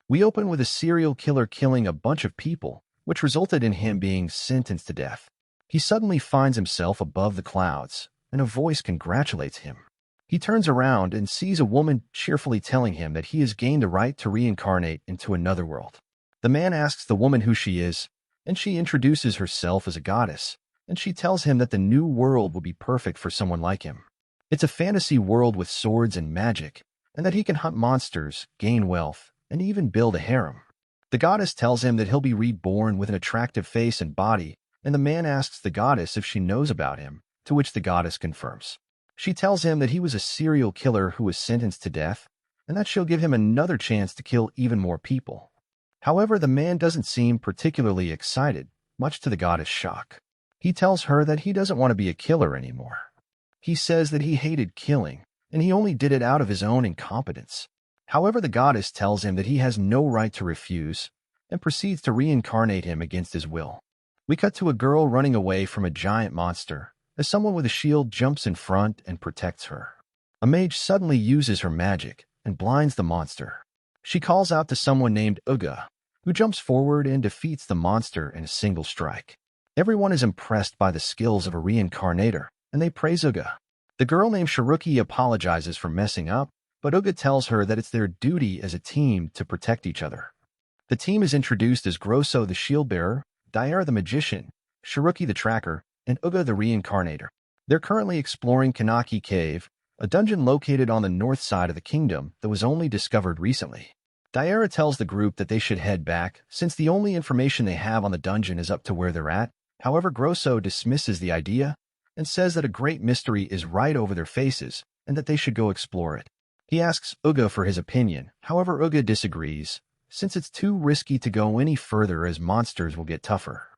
We open with a serial killer killing a bunch of people, which resulted in him being sentenced to death. He suddenly finds himself above the clouds, and a voice congratulates him. He turns around and sees a woman cheerfully telling him that he has gained the right to reincarnate into another world. The man asks the woman who she is, and she introduces herself as a goddess, and she tells him that the new world will be perfect for someone like him. It's a fantasy world with swords and magic, and that he can hunt monsters, gain wealth, and even build a harem. The goddess tells him that he'll be reborn with an attractive face and body, and the man asks the goddess if she knows about him, to which the goddess confirms. She tells him that he was a serial killer who was sentenced to death, and that she'll give him another chance to kill even more people. However, the man doesn't seem particularly excited, much to the goddess' shock. He tells her that he doesn't want to be a killer anymore. He says that he hated killing, and he only did it out of his own incompetence. However, the goddess tells him that he has no right to refuse, and proceeds to reincarnate him against his will. We cut to a girl running away from a giant monster, as someone with a shield jumps in front and protects her. A mage suddenly uses her magic and blinds the monster. She calls out to someone named Uga, who jumps forward and defeats the monster in a single strike. Everyone is impressed by the skills of a reincarnator, and they praise Uga. The girl named Shiruki apologizes for messing up, but Uga tells her that it's their duty as a team to protect each other. The team is introduced as Grosso the shield-bearer, Daira the magician, Shiruki the tracker, and Uga the reincarnator. They're currently exploring Kanaki Cave, a dungeon located on the north side of the kingdom that was only discovered recently. Daira tells the group that they should head back, since the only information they have on the dungeon is up to where they're at. However, Grosso dismisses the idea and says that a great mystery is right over their faces and that they should go explore it. He asks Uga for his opinion. However, Uga disagrees, since it's too risky to go any further as monsters will get tougher.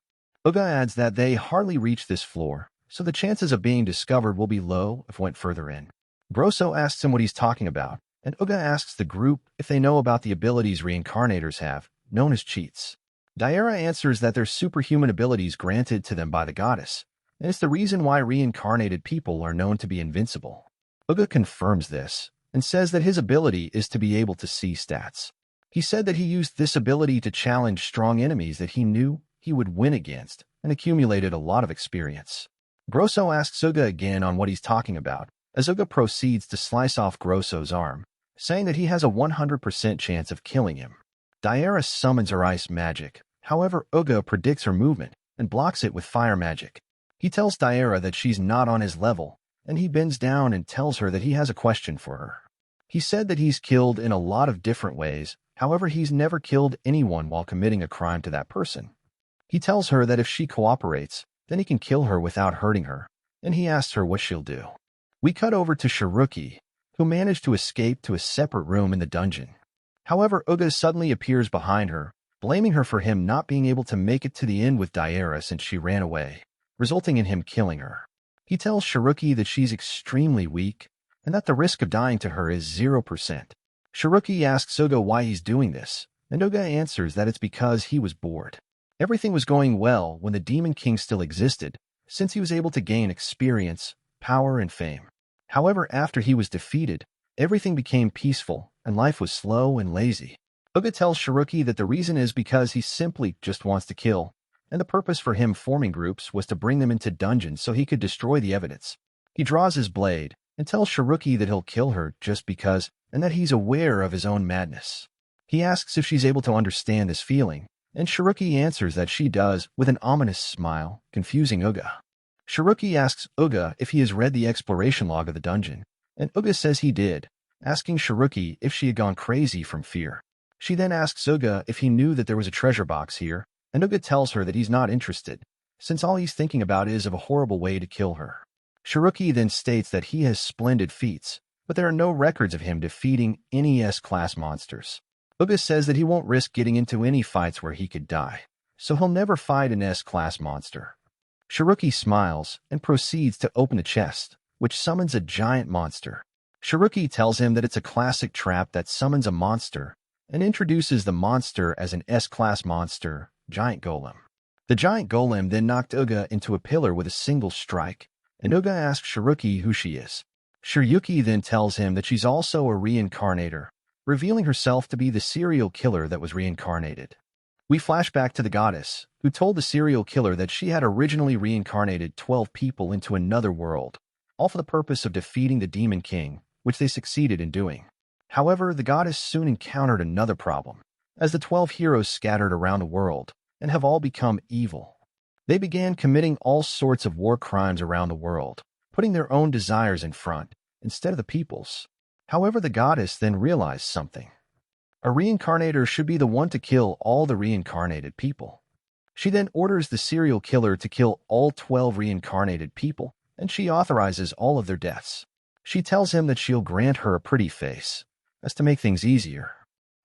Uga adds that they hardly reach this floor, so the chances of being discovered will be low if went further in. Grosso asks him what he's talking about, and Uga asks the group if they know about the abilities Reincarnators have, known as cheats. Daira answers that they're superhuman abilities granted to them by the goddess, and it's the reason why reincarnated people are known to be invincible. Uga confirms this, and says that his ability is to be able to see stats. He said that he used this ability to challenge strong enemies that he knew he would win against, and accumulated a lot of experience. Grosso asks Uga again on what he's talking about, as Uga proceeds to slice off Grosso's arm, saying that he has a 100% chance of killing him. Daira summons her ice magic. However, Uga predicts her movement and blocks it with fire magic. He tells Daira that she's not on his level, and he bends down and tells her that he has a question for her. He said that he's killed in a lot of different ways, however he's never killed anyone while committing a crime to that person. He tells her that if she cooperates, then he can kill her without hurting her, and he asks her what she'll do. We cut over to Shiruki, who managed to escape to a separate room in the dungeon. However, Uga suddenly appears behind her, blaming her for him not being able to make it to the end with Daira since she ran away, resulting in him killing her. He tells Shiruki that she's extremely weak, and that the risk of dying to her is 0%. Shiruki asks Uga why he's doing this, and Uga answers that it's because he was bored. Everything was going well when the Demon King still existed, since he was able to gain experience, power, and fame. However, after he was defeated, everything became peaceful, and life was slow and lazy. Uga tells Shiruki that the reason is because he simply just wants to kill, and the purpose for him forming groups was to bring them into dungeons so he could destroy the evidence. He draws his blade and tells Shiruki that he'll kill her just because, and that he's aware of his own madness. He asks if she's able to understand this feeling, and Shiruki answers that she does with an ominous smile, confusing Uga. Shiruki asks Uga if he has read the exploration log of the dungeon, and Uga says he did, asking Shiruki if she had gone crazy from fear. She then asks Uga if he knew that there was a treasure box here, and Uga tells her that he's not interested, since all he's thinking about is of a horrible way to kill her. Shiruki then states that he has splendid feats, but there are no records of him defeating any S-class monsters. Uga says that he won't risk getting into any fights where he could die, so he'll never fight an S-class monster. Shiruki smiles and proceeds to open a chest, which summons a giant monster. Shiruki tells him that it's a classic trap that summons a monster, and introduces the monster as an S-class monster, Giant Golem. The Giant Golem then knocked Uga into a pillar with a single strike, and Uga asks Shiruki who she is. Shiruki then tells him that she's also a reincarnator, revealing herself to be the serial killer that was reincarnated. We flash back to the goddess, who told the serial killer that she had originally reincarnated 12 people into another world, all for the purpose of defeating the Demon King, which they succeeded in doing. However, the goddess soon encountered another problem, as the 12 heroes scattered around the world and have all become evil. They began committing all sorts of war crimes around the world, putting their own desires in front instead of the people's. However, the goddess then realized something. A reincarnator should be the one to kill all the reincarnated people. She then orders the serial killer to kill all 12 reincarnated people, and she authorizes all of their deaths. She tells him that she'll grant her a pretty face, as to make things easier.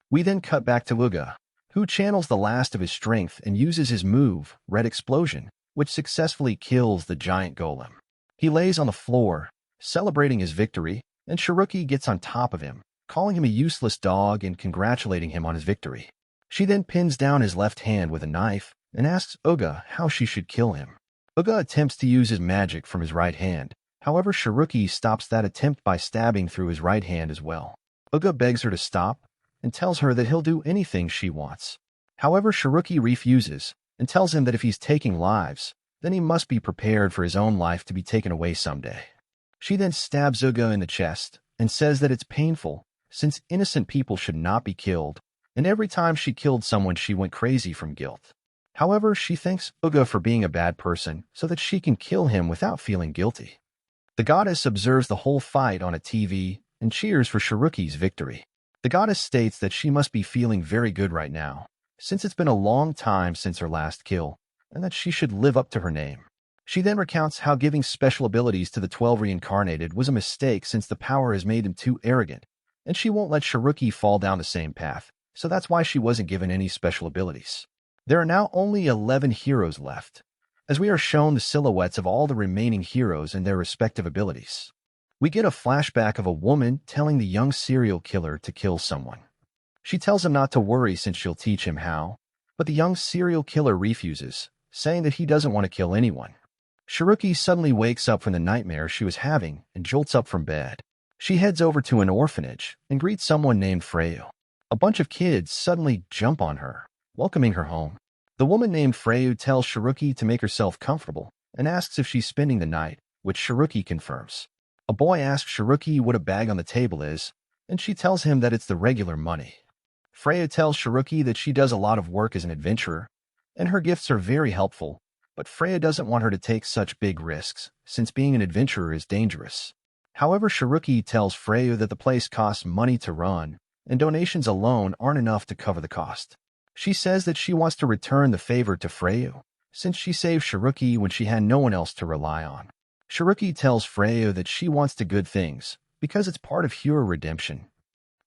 We then cut back to Uga, who channels the last of his strength and uses his move, Red Explosion, which successfully kills the giant golem. He lays on the floor, celebrating his victory, and Shiruki gets on top of him, calling him a useless dog and congratulating him on his victory. She then pins down his left hand with a knife and asks Uga how she should kill him. Uga attempts to use his magic from his right hand. However, Shiruki stops that attempt by stabbing through his right hand as well. Uga begs her to stop and tells her that he'll do anything she wants. However, Shiruki refuses and tells him that if he's taking lives, then he must be prepared for his own life to be taken away someday. She then stabs Uga in the chest and says that it's painful, since innocent people should not be killed, and every time she killed someone she went crazy from guilt. However, she thanks Uga for being a bad person so that she can kill him without feeling guilty. The goddess observes the whole fight on a TV and cheers for Shiruki's victory. The goddess states that she must be feeling very good right now, since it's been a long time since her last kill, and that she should live up to her name. She then recounts how giving special abilities to the 12 reincarnated was a mistake since the power has made them too arrogant, and she won't let Shiruki fall down the same path, so that's why she wasn't given any special abilities. There are now only 11 heroes left, as we are shown the silhouettes of all the remaining heroes and their respective abilities. We get a flashback of a woman telling the young serial killer to kill someone. She tells him not to worry since she'll teach him how, but the young serial killer refuses, saying that he doesn't want to kill anyone. Shiruki suddenly wakes up from the nightmare she was having and jolts up from bed. She heads over to an orphanage and greets someone named Freyu. A bunch of kids suddenly jump on her, welcoming her home. The woman named Freyu tells Shiruki to make herself comfortable and asks if she's spending the night, which Shiruki confirms. A boy asks Shiruki what a bag on the table is, and she tells him that it's the regular money. Freyu tells Shiruki that she does a lot of work as an adventurer, and her gifts are very helpful, but Freya doesn't want her to take such big risks, since being an adventurer is dangerous. However, Shiruki tells Freyu that the place costs money to run, and donations alone aren't enough to cover the cost. She says that she wants to return the favor to Freyu, since she saved Shiruki when she had no one else to rely on. Shiruki tells Freyu that she wants the good things, because it's part of hero redemption.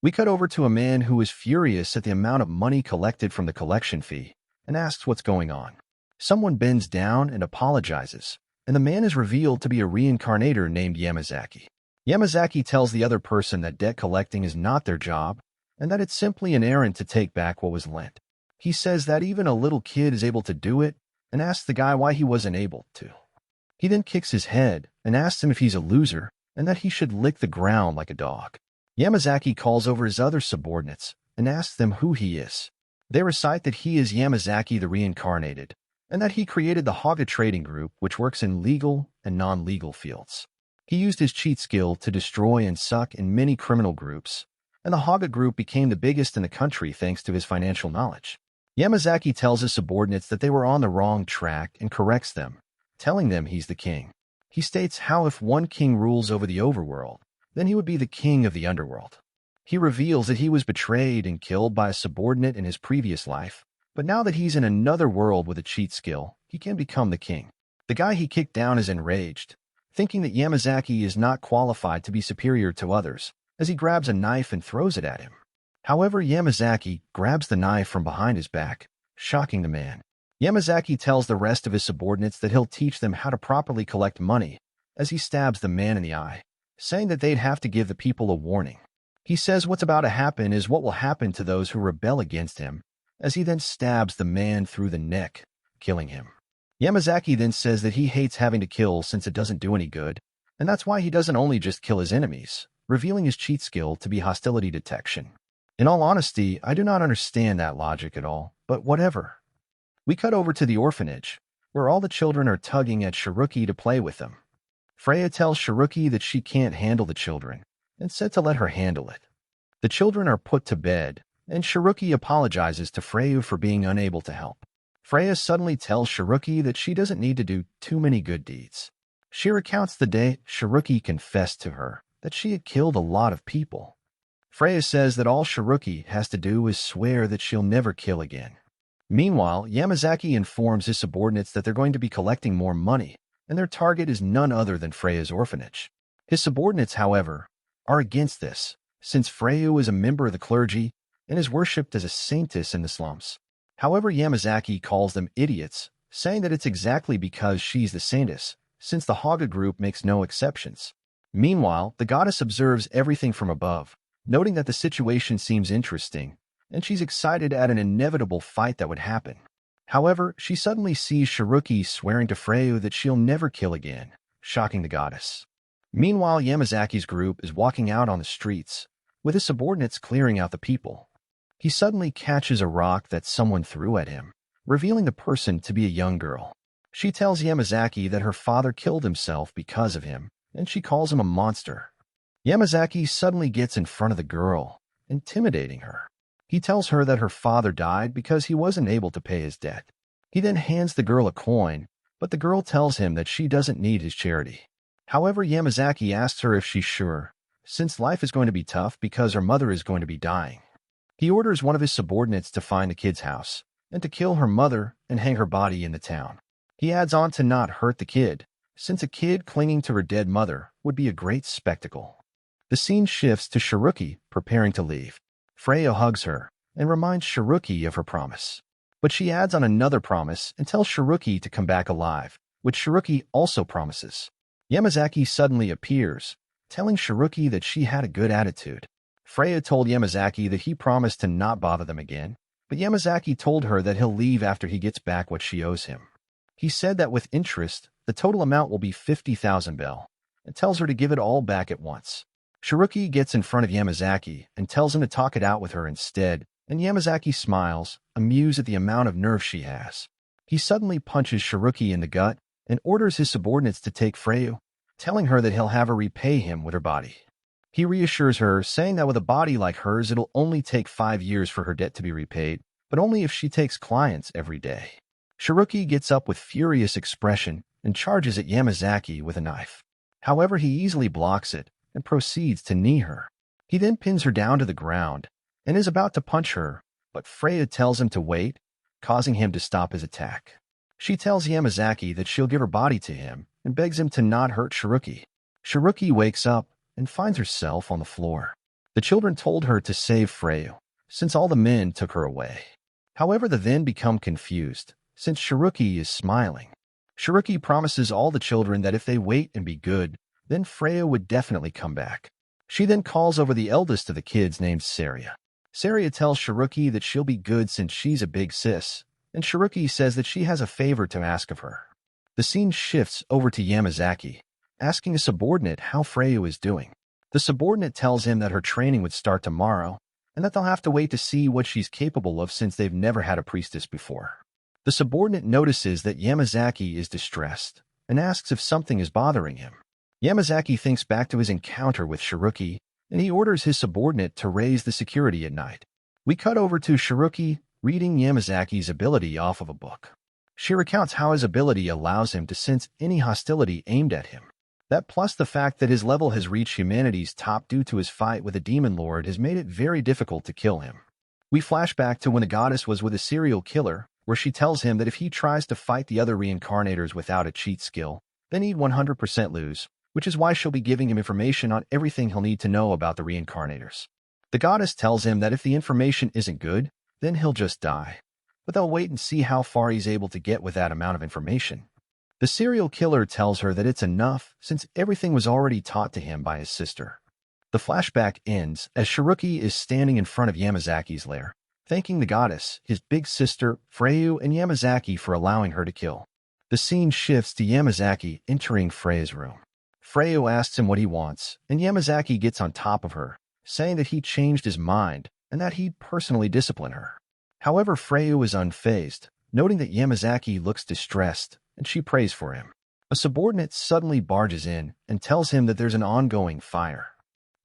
We cut over to a man who is furious at the amount of money collected from the collection fee, and asks what's going on. Someone bends down and apologizes, and the man is revealed to be a reincarnator named Yamazaki. Yamazaki tells the other person that debt collecting is not their job, and that it's simply an errand to take back what was lent. He says that even a little kid is able to do it, and asks the guy why he wasn't able to. He then kicks his head and asks him if he's a loser, and that he should lick the ground like a dog. Yamazaki calls over his other subordinates and asks them who he is. They recite that he is Yamazaki the Reincarnated, and that he created the Haga trading group, which works in legal and non-legal fields. He used his cheat skill to destroy and suck in many criminal groups, and the Haga group became the biggest in the country thanks to his financial knowledge. Yamazaki tells his subordinates that they were on the wrong track and corrects them, telling them he's the king. He states how if one king rules over the overworld, then he would be the king of the underworld. He reveals that he was betrayed and killed by a subordinate in his previous life, but now that he's in another world with a cheat skill, he can become the king. The guy he kicked down is enraged, thinking that Yamazaki is not qualified to be superior to others, as he grabs a knife and throws it at him. However, Yamazaki grabs the knife from behind his back, shocking the man. Yamazaki tells the rest of his subordinates that he'll teach them how to properly collect money, as he stabs the man in the eye, saying that they'd have to give the people a warning. He says what's about to happen is what will happen to those who rebel against him, as he then stabs the man through the neck, killing him. Yamazaki then says that he hates having to kill since it doesn't do any good, and that's why he doesn't only just kill his enemies, revealing his cheat skill to be hostility detection. In all honesty, I do not understand that logic at all, but whatever. We cut over to the orphanage, where all the children are tugging at Shiruki to play with them. Freya tells Shiruki that she can't handle the children, and said to let her handle it. The children are put to bed, and Shiruki apologizes to Freya for being unable to help. Freya suddenly tells Shiruki that she doesn't need to do too many good deeds. She recounts the day Shiruki confessed to her that she had killed a lot of people. Freya says that all Shiruki has to do is swear that she'll never kill again. Meanwhile, Yamazaki informs his subordinates that they're going to be collecting more money, and their target is none other than Freya's orphanage. His subordinates, however, are against this, since Freya is a member of the clergy and is worshipped as a saintess in the slums. However, Yamazaki calls them idiots, saying that it's exactly because she's the saintess, since the Haga group makes no exceptions. Meanwhile, the goddess observes everything from above, noting that the situation seems interesting, and she's excited at an inevitable fight that would happen. However, she suddenly sees Shiruki swearing to Freya that she'll never kill again, shocking the goddess. Meanwhile, Yamazaki's group is walking out on the streets, with his subordinates clearing out the people. He suddenly catches a rock that someone threw at him, revealing the person to be a young girl. She tells Yamazaki that her father killed himself because of him, and she calls him a monster. Yamazaki suddenly gets in front of the girl, intimidating her. He tells her that her father died because he wasn't able to pay his debt. He then hands the girl a coin, but the girl tells him that she doesn't need his charity. However, Yamazaki asks her if she's sure, since life is going to be tough because her mother is going to be dying. He orders one of his subordinates to find the kid's house, and to kill her mother and hang her body in the town. He adds on to not hurt the kid, since a kid clinging to her dead mother would be a great spectacle. The scene shifts to Shiruki preparing to leave. Freya hugs her and reminds Shiruki of her promise. But she adds on another promise and tells Shiruki to come back alive, which Shiruki also promises. Yamazaki suddenly appears, telling Shiruki that she had a good attitude. Freya told Yamazaki that he promised to not bother them again, but Yamazaki told her that he'll leave after he gets back what she owes him. He said that with interest, the total amount will be 50,000 bell, and tells her to give it all back at once. Shiruki gets in front of Yamazaki and tells him to talk it out with her instead, and Yamazaki smiles, amused at the amount of nerve she has. He suddenly punches Shiruki in the gut and orders his subordinates to take Freya, telling her that he'll have her repay him with her body. He reassures her, saying that with a body like hers, it'll only take 5 years for her debt to be repaid, but only if she takes clients every day. Shiruki gets up with furious expression and charges at Yamazaki with a knife. However, he easily blocks it and proceeds to knee her. He then pins her down to the ground and is about to punch her, but Freya tells him to wait, causing him to stop his attack. She tells Yamazaki that she'll give her body to him and begs him to not hurt Shiruki. Shiruki wakes up and finds herself on the floor. The children told her to save Freya, since all the men took her away. However, they then become confused, since Shiruki is smiling. Shiruki promises all the children that if they wait and be good, then Freya would definitely come back. She then calls over the eldest of the kids named Saria. Saria tells Shiruki that she'll be good since she's a big sis, and Shiruki says that she has a favor to ask of her. The scene shifts over to Yamazaki, asking a subordinate how Freya is doing. The subordinate tells him that her training would start tomorrow, and that they'll have to wait to see what she's capable of since they've never had a priestess before. The subordinate notices that Yamazaki is distressed, and asks if something is bothering him. Yamazaki thinks back to his encounter with Shiruki, and he orders his subordinate to raise the security at night. We cut over to Shiruki reading Yamazaki's ability off of a book. She recounts how his ability allows him to sense any hostility aimed at him. That plus the fact that his level has reached humanity's top due to his fight with a demon lord has made it very difficult to kill him. We flash back to when the goddess was with a serial killer, where she tells him that if he tries to fight the other Reincarnators without a cheat skill, then he'd 100% lose, which is why she'll be giving him information on everything he'll need to know about the Reincarnators. The goddess tells him that if the information isn't good, then he'll just die, but they'll wait and see how far he's able to get with that amount of information. The serial killer tells her that it's enough since everything was already taught to him by his sister. The flashback ends as Shiruki is standing in front of Yamazaki's lair, thanking the goddess, his big sister, Freya, and Yamazaki for allowing her to kill. The scene shifts to Yamazaki entering Freya's room. Freya asks him what he wants, and Yamazaki gets on top of her, saying that he changed his mind and that he'd personally discipline her. However, Freyu is unfazed, noting that Yamazaki looks distressed, and she prays for him. A subordinate suddenly barges in and tells him that there's an ongoing fire.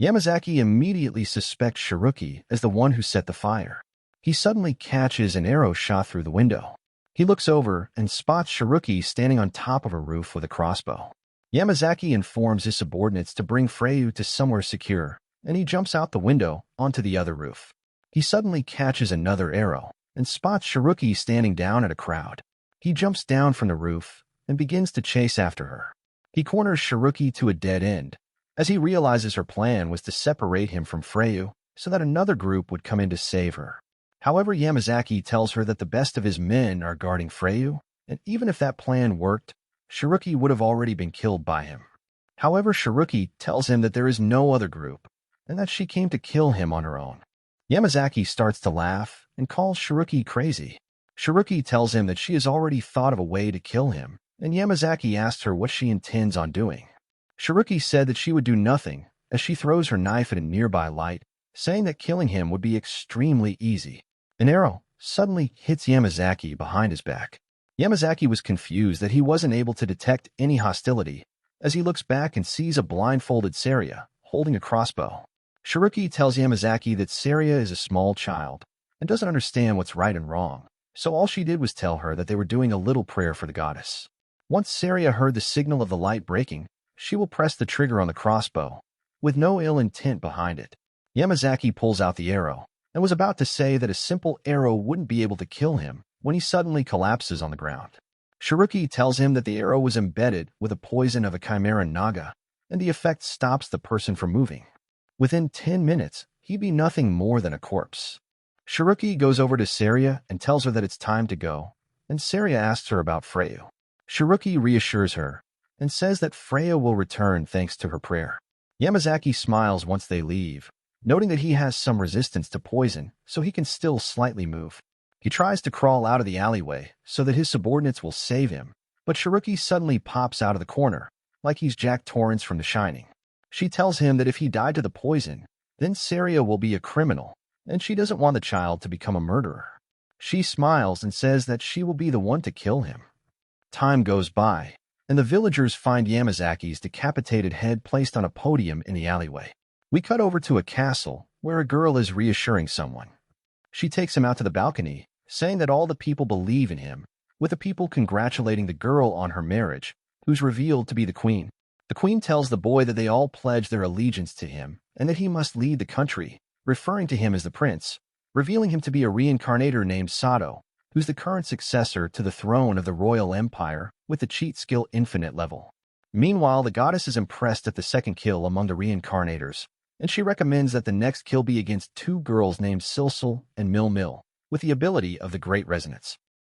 Yamazaki immediately suspects Shiruki as the one who set the fire. He suddenly catches an arrow shot through the window. He looks over and spots Shiruki standing on top of a roof with a crossbow. Yamazaki informs his subordinates to bring Freyu to somewhere secure, and he jumps out the window onto the other roof. He suddenly catches another arrow and spots Shiruki standing down at a crowd. He jumps down from the roof and begins to chase after her. He corners Shiruki to a dead end, as he realizes her plan was to separate him from Freyu so that another group would come in to save her. However, Yamazaki tells her that the best of his men are guarding Freyu, and even if that plan worked, Shiruki would have already been killed by him. However, Shiruki tells him that there is no other group, and that she came to kill him on her own. Yamazaki starts to laugh and calls Shiruki crazy. Shiruki tells him that she has already thought of a way to kill him, and Yamazaki asks her what she intends on doing. Shiruki said that she would do nothing, as she throws her knife at a nearby light, saying that killing him would be extremely easy. An arrow suddenly hits Yamazaki behind his back. Yamazaki was confused that he wasn't able to detect any hostility, as he looks back and sees a blindfolded Saria holding a crossbow. Shiruki tells Yamazaki that Saria is a small child and doesn't understand what's right and wrong, so all she did was tell her that they were doing a little prayer for the goddess. Once Saria heard the signal of the light breaking, she will press the trigger on the crossbow, with no ill intent behind it. Yamazaki pulls out the arrow, and was about to say that a simple arrow wouldn't be able to kill him when he suddenly collapses on the ground. Shiruki tells him that the arrow was embedded with a poison of a chimera naga, and the effect stops the person from moving. Within 10 minutes, he'd be nothing more than a corpse. Shiruki goes over to Saria and tells her that it's time to go, and Saria asks her about Freyu. Shiruki reassures her and says that Freya will return thanks to her prayer. Yamazaki smiles once they leave, noting that he has some resistance to poison, so he can still slightly move. He tries to crawl out of the alleyway so that his subordinates will save him, but Shiruki suddenly pops out of the corner, like he's Jack Torrance from The Shining. She tells him that if he died to the poison, then Saria will be a criminal, and she doesn't want the child to become a murderer. She smiles and says that she will be the one to kill him. Time goes by, and the villagers find Yamazaki's decapitated head placed on a podium in the alleyway. We cut over to a castle where a girl is reassuring someone. She takes him out to the balcony, saying that all the people believe in him, with the people congratulating the girl on her marriage, who's revealed to be the queen. The queen tells the boy that they all pledge their allegiance to him and that he must lead the country, referring to him as the prince, revealing him to be a reincarnator named Sato, who's the current successor to the throne of the royal empire with the cheat skill infinite level. Meanwhile, the goddess is impressed at the second kill among the Reincarnators, and she recommends that the next kill be against two girls named Silsil and Mil Mil, with the ability of the Great Resonance.